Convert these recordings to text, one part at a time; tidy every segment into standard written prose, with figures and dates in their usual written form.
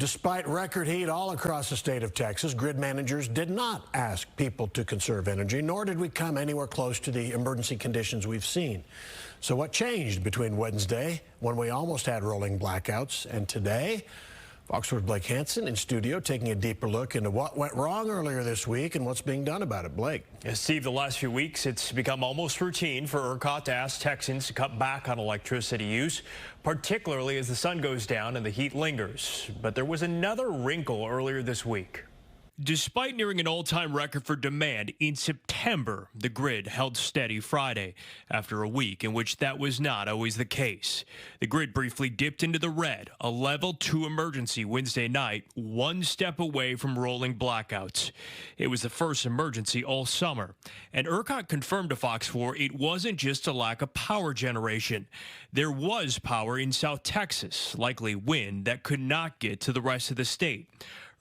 Despite record heat all across the state of Texas, grid managers did not ask people to conserve energy, nor did we come anywhere close to the emergency conditions we've seen. So what changed between Wednesday, when we almost had rolling blackouts, and today? Fox Blake Hansen in studio taking a deeper look into what went wrong earlier this week and what's being done about it. Blake. Steve, the last few weeks, it's become almost routine for ERCOT to ask Texans to cut back on electricity use, particularly as the sun goes down and the heat lingers. But there was another wrinkle earlier this week. Despite nearing an all-time record for demand in September, the grid held steady Friday after a week in which that was not always the case. The grid briefly dipped into the red, a level 2 emergency Wednesday night, one step away from rolling blackouts. It was the first emergency all summer, and ERCOT confirmed to Fox 4 it wasn't just a lack of power generation. There was power in South Texas, likely wind, that could not get to the rest of the state.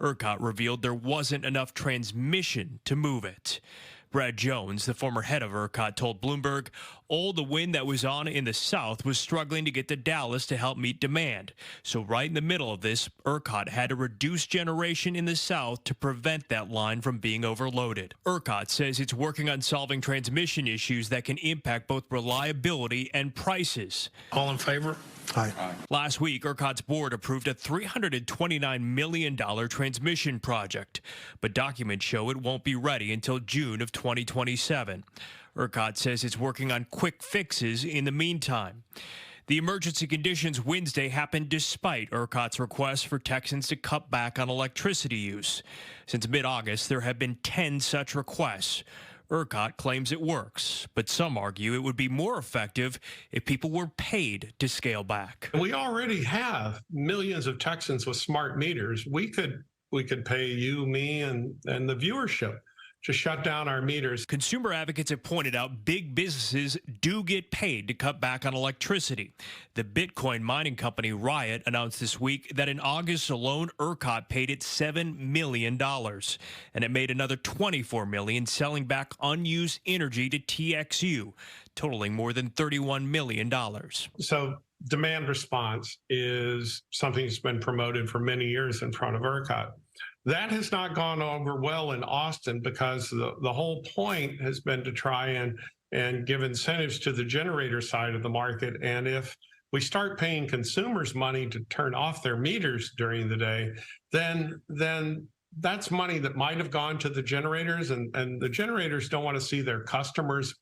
ERCOT revealed there wasn't enough transmission to move it. Brad Jones, the former head of ERCOT, told Bloomberg all the wind that was on in the south was struggling to get to Dallas to help meet demand. So right in the middle of this, ERCOT had to reduce generation in the south to prevent that line from being overloaded. ERCOT says it's working on solving transmission issues that can impact both reliability and prices. All in favor? Aye. Last week, ERCOT's board approved a $329 million transmission project, but documents show it won't be ready until June of 2027. ERCOT says it's working on quick fixes in the meantime. The emergency conditions Wednesday happened despite ERCOT's request for Texans to cut back on electricity use. Since mid-August, there have been 10 such requests. ERCOT claims it works, but some argue it would be more effective if people were paid to scale back. We already have millions of Texans with smart meters. We could pay you, me, and the viewership to shut down our meters. Consumer advocates have pointed out big businesses do get paid to cut back on electricity. The Bitcoin mining company Riot announced this week that in August alone, ERCOT paid it $7 million, and it made another $24 million selling back unused energy to TXU, totaling more than $31 million. So demand response is something that's been promoted for many years in front of ERCOT. That has not gone over well in Austin because the whole point has been to try and give incentives to the generator side of the market. And if we start paying consumers money to turn off their meters during the day, then that's money that might have gone to the generators, and the generators don't want to see their customers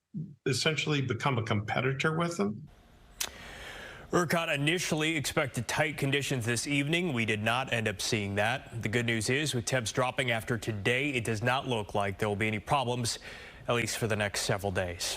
essentially become a competitor with them. ERCOT initially expected tight conditions this evening. We did not end up seeing that. The good news is, with temps dropping after today, it does not look like there will be any problems, at least for the next several days.